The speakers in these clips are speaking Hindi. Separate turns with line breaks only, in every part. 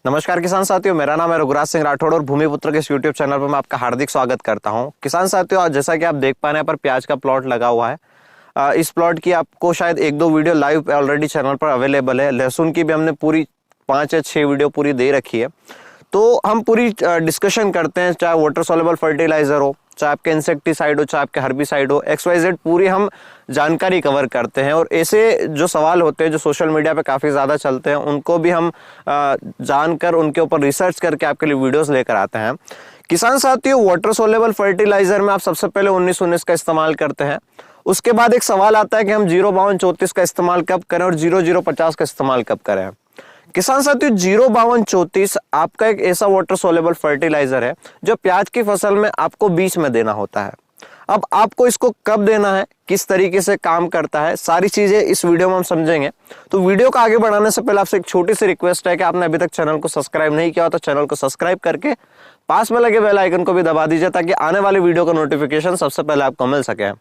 नमस्कार किसान साथियों, मेरा नाम है रघुराज सिंह राठौड़ और भूमिपुत्र के इस यूट्यूब चैनल पर मैं आपका हार्दिक स्वागत करता हूं। किसान साथियों, आज जैसा कि आप देख पा रहे हैं पर प्याज का प्लॉट लगा हुआ है। इस प्लॉट की आपको शायद एक दो वीडियो लाइव ऑलरेडी चैनल पर अवेलेबल है। लहसुन की भी हमने पूरी 5 या 6 वीडियो पूरी दे रखी है। तो हम पूरी डिस्कशन करते हैं, चाहे वाटर सॉल्युबल फर्टिलाइजर हो, चाहे आपके इंसेक्टिसाइड हो, चाहे आपके हर्बिसाइड हो, XYZ पूरी हम जानकारी कवर करते हैं। और ऐसे जो सवाल होते हैं जो सोशल मीडिया पे काफ़ी ज़्यादा चलते हैं, उनको भी हम जानकर उनके ऊपर रिसर्च करके आपके लिए वीडियोस लेकर आते हैं। किसान साथियों, वाटर सॉल्युबल फर्टिलाइजर में आप सबसे पहले 19-19 का इस्तेमाल करते हैं। उसके बाद एक सवाल आता है कि हम 052-34 का इस्तेमाल कब करें और 0050 का इस्तेमाल कब करें। किसान साथियों, 052-34 आपका एक ऐसा वाटर सॉल्युबल फर्टिलाइजर है जो प्याज की फसल में आपको बीच में देना होता है। अब आपको इसको कब देना है, किस तरीके से काम करता है, सारी चीजें इस वीडियो में हम समझेंगे। तो वीडियो को आगे बढ़ाने से पहले आपसे एक छोटी सी रिक्वेस्ट है कि आपने अभी तक चैनल को सब्सक्राइब नहीं किया हो तो चैनल को सब्सक्राइब करके पास में लगे बेल आइकन को भी दबा दीजिए ताकि आने वाली वीडियो का नोटिफिकेशन सबसे पहले आपको मिल सके।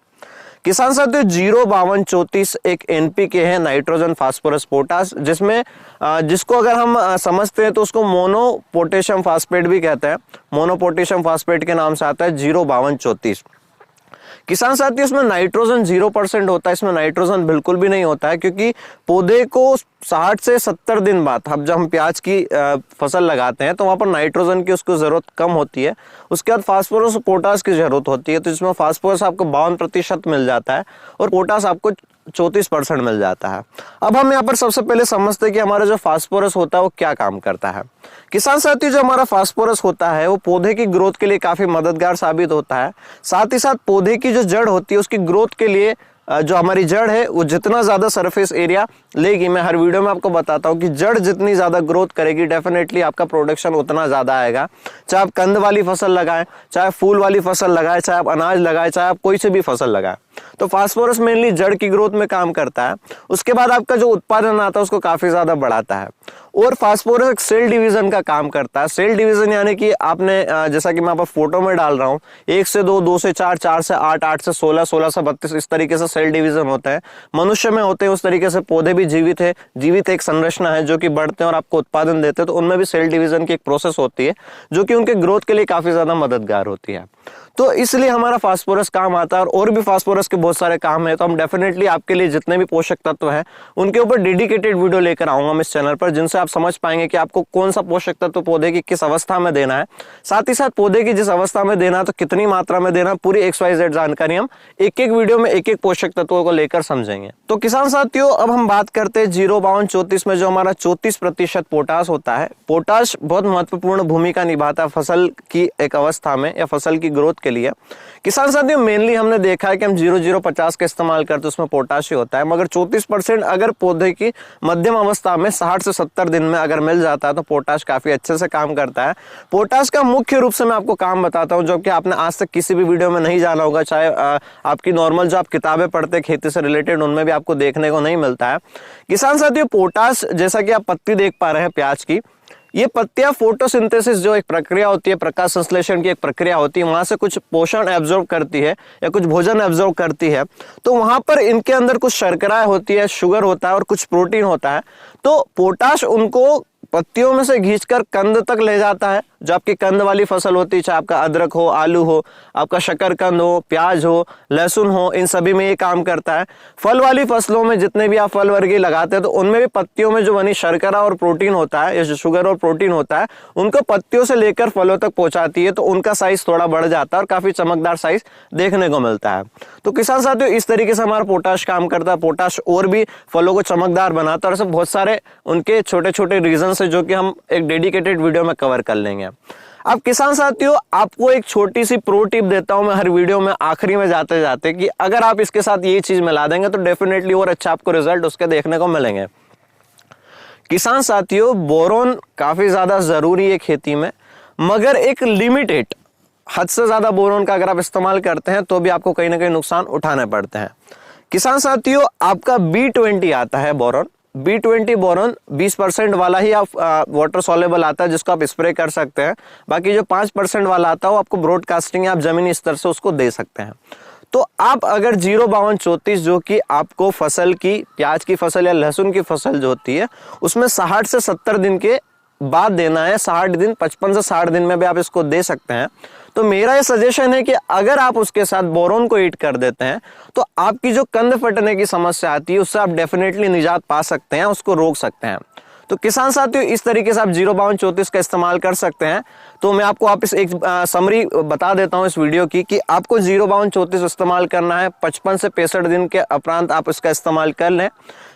किसान साथियों, 052-34 एक NPK है, नाइट्रोजन फास्फोरस पोटास, जिसमें जिसको अगर हम समझते हैं तो उसको मोनो पोटेशियम फास्फेट भी कहते हैं। मोनो पोटेशियम फास्फेट के नाम से आता है 052-34। किसान साथियों, इसमें नाइट्रोजन 0% होता है, इसमें नाइट्रोजन बिल्कुल भी नहीं होता है, क्योंकि पौधे को 60 से 70 दिन बाद अब जब हम प्याज की फसल लगाते हैं तो वहां पर नाइट्रोजन की उसको जरूरत कम होती है। उसके बाद फास्फोरस और पोटास की जरूरत होती है। तो इसमें फास्फोरस आपको 52% मिल जाता है और पोटास आपको 34% मिल जाता है। अब हम यहाँ पर सबसे पहले समझते हैं कि हमारा जो फास्फोरस होता है वो क्या काम करता है। किसान साथियों, जो हमारा फास्फोरस होता है वो पौधे की ग्रोथ के लिए काफी मददगार साबित होता है। साथ ही साथ पौधे की जो जड़ होती है उसकी ग्रोथ के लिए जो हमारी जड़ है वो जितना ज्यादा सरफेस एरिया लेगी, मैं हर वीडियो में आपको बताता हूँ कि जड़ जितनी ज्यादा ग्रोथ करेगी डेफिनेटली आपका प्रोडक्शन उतना ज्यादा आएगा। चाहे आप कंद वाली फसल लगाएं, चाहे फूल वाली फसल लगाएं, चाहे आप अनाज लगाएं, चाहे आप कोई से भी फसल लगाएं, तो फास्फोरस मेनली जड़ की ग्रोथ में काम करता है। उसके बाद आपका जो उत्पादन आता है उसको काफी ज्यादा बढ़ाता है। और फास्फोरस एक सेल डिवीजन का काम करता है। सेल डिवीजन यानी कि आपने जैसा कि मैं आपको फोटो में डाल रहा हूँ, 1 से 2, 2 से 4, 4 से 8, 8 से 16, 16 से 32, इस तरीके से सेल डिवीजन होता है। मनुष्य में होते हैं उस तरीके से, पौधे भी जीवित है, जीवित एक संरचना है जो कि बढ़ते हैं और आपको उत्पादन देते हैं। तो उनमें भी सेल डिवीजन की एक प्रोसेस होती है जो कि उनके ग्रोथ के लिए काफी ज्यादा मददगार होती है। तो इसलिए हमारा फास्फोरस काम आता है। और भी फास्फोरस के बहुत सारे काम है, तो हम डेफिनेटली आपके लिए जितने भी पोषक तत्व हैं उनके ऊपर डेडिकेटेड वीडियो लेकर आऊंगा मैं इस चैनल पर, जिनसे आप समझ पाएंगे कि आपको कौन सा पोषक तत्व पौधे की किस अवस्था में देना है, साथ ही साथ पौधे की जिस अवस्था में देना है तो कितनी मात्रा में देना है, पूरी XYZ जानकारी हम एक एक वीडियो में एक एक पोषक तत्वों को लेकर समझेंगे। तो किसान साथियों, अब हम बात करते हैं 052-34 में जो हमारा 34% पोटास होता है। पोटाश बहुत महत्वपूर्ण भूमिका निभाता है फसल की एक अवस्था में या फसल की ग्रोथ के लिए। किसान साथियों, मेनली हमने देखा है कि हम 0050 का इस्तेमाल करते हैं, उसमें पोटाश ही होता है, मगर 34% अगर पौधे की मध्यम अवस्था में 60 से 70 दिन में अगर मिल जाता है तो पोटाश काफी अच्छे से काम करता है। पोटाश का मुख्य रूप से मैं आपको काम बताता हूं जो कि आपने आज तक किसी भी वीडियो में नहीं जाना होगा, चाहे आपकी नॉर्मल जो आप किताबें पढ़ते हैं खेती से रिलेटेड उनमें भी आपको देखने को नहीं मिलता है। किसान साथियों, पोटाश, जैसा कि आप पत्ती देख पा रहे हैं प्याज की, ये पत्तियां फोटोसिंथेसिस जो एक प्रक्रिया होती है, प्रकाश संश्लेषण की एक प्रक्रिया होती है, वहां से कुछ पोषण एब्जॉर्ब करती है या कुछ भोजन एब्जॉर्ब करती है। तो वहां पर इनके अंदर कुछ शर्करा होती है, शुगर होता है और कुछ प्रोटीन होता है। तो पोटाश उनको पत्तियों में से खींचकर कंद तक ले जाता है। जो आपकी कंद वाली फसल होती है, चाहे आपका अदरक हो, आलू हो, आपका शकरकंद हो, प्याज हो, लहसुन हो, इन सभी में ये काम करता है। फल वाली फसलों में जितने भी आप फल वर्गीय लगाते हैं तो उनमें भी पत्तियों में जो बनी शर्करा और प्रोटीन होता है या जो शुगर और प्रोटीन होता है उनको पत्तियों से लेकर फलों तक पहुंचाती है, तो उनका साइज थोड़ा बढ़ जाता है और काफी चमकदार साइज देखने को मिलता है। तो किसान साथियों, इस तरीके से हमारा पोटाश काम करता है। पोटाश और भी फलों को चमकदार बनाता है और ऐसे बहुत सारे उनके छोटे छोटे रीजन है जो कि हम एक डेडिकेटेड वीडियो में कवर कर लेंगे। अब किसान साथियों, आपको एक छोटी सी प्रो टिप देता हूं मैं हर वीडियो में आखिरी में जाते जाते, कि अगर आप इसके साथ ये चीज मिला देंगे तो डेफिनेटली और अच्छा आपको रिजल्ट उसके देखने को मिलेंगे। किसान साथियों, बोरोन काफी ज्यादा जरूरी है खेती में, मगर एक लिमिटेड, हद से ज्यादा बोरोन का अगर आप इस्तेमाल करते हैं तो भी आपको कहीं ना कहीं नुकसान उठाने पड़ते हैं। किसान साथियों, आपका B20 आता है बोरोन। B20 बोरोन 20% वाला ही आप वाटर सॉल्युबल आता है जिसको आप स्प्रे कर सकते हैं। बाकी जो 5% वाला आता है वो आपको ब्रॉडकास्टिंग आप जमीनी स्तर से उसको दे सकते हैं। तो आप अगर 052-34 जो कि आपको फसल की, प्याज की फसल या लहसुन की फसल जो होती है उसमें 60 से 70 दिन के बाद देना है, 60 दिन, 55 से 60 दिन में भी आप इसको दे सकते हैं। तो मेरा ये सजेशन है कि अगर आप उसके साथ बोरोन को ऐड कर देते हैं तो आपकी जो कंद फटने की समस्या आती है उससे आप डेफिनेटली निजात पा सकते हैं, उसको रोक सकते हैं। तो किसान साथियों, इस तरीके से आप 05234 का इस्तेमाल कर सकते हैं। तो मैं आपको वापस एक समरी बता देता हूं इस वीडियो की कि आपको 05234 इस्तेमाल करना है। 55 से 65 दिन के उपरांत आप इसका इस्तेमाल कर लें।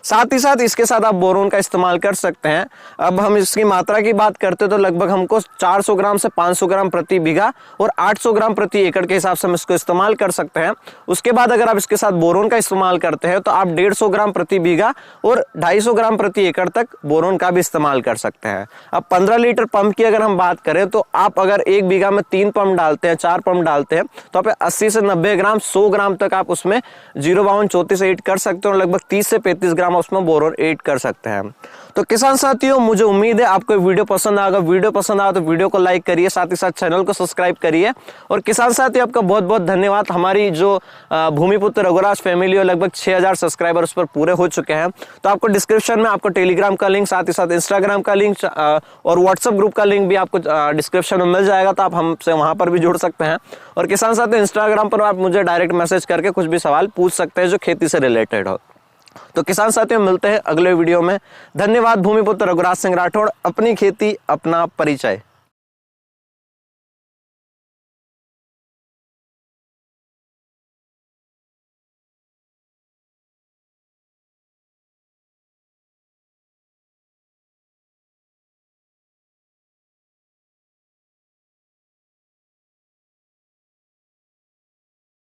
साथ ही साथ इसके साथ आप बोरोन का इस्तेमाल कर सकते हैं। अब हम इसकी मात्रा की बात करते तो लगभग हमको 400 ग्राम से 500 ग्राम प्रति बीघा और 800 ग्राम प्रति एकड़ के हिसाब से हम इसको इस्तेमाल कर सकते हैं। उसके बाद अगर आप इसके साथ बोरोन का इस्तेमाल करते हैं तो आप 150 ग्राम प्रति बीघा और 250 ग्राम प्रति एकड़ तक बोरोन का भी इस्तेमाल कर सकते हैं। अब 15 लीटर पंप की अगर हम बात करें तो आप अगर 1 बीघा में 3 पंप डालते हैं, 4 पंप डालते हैं तो आप 80 से 90 ग्राम, 100 ग्राम तक आप उसमें 05234 ऐड कर सकते हैं और लगभग 30 से 35 ग्राम उसमें बोरोन ऐड कर सकते हैं। तो किसान साथियों, मुझे उम्मीद है आपको वीडियो पसंद आएगा। वीडियो पसंद आया तो वीडियो को लाइक करिए, साथ ही साथ चैनल को सब्सक्राइब करिए। और किसान साथियों, आपका बहुत बहुत धन्यवाद। हमारी जो भूमिपुत्र रघुराज फैमिली है, लगभग 6000 सब्सक्राइबर उस पर पूरे हो चुके हैं। तो आपको डिस्क्रिप्शन में आपको टेलीग्राम का लिंक, साथ ही साथ इंस्टाग्राम का लिंक और व्हाट्सएप ग्रुप का लिंक भी आपको डिस्क्रिप्शन में मिल जाएगा। तो आप हमसे वहां पर भी जुड़ सकते हैं। और किसान साथियों, इंस्टाग्राम पर आप मुझे डायरेक्ट मैसेज करके कुछ भी सवाल पूछ सकते हैं जो खेती से रिलेटेड हो। तो किसान साथियों, मिलते हैं अगले वीडियो में। धन्यवाद। भूमिपुत्र रघुराज सिंह राठौड़, अपनी खेती अपना परिचय।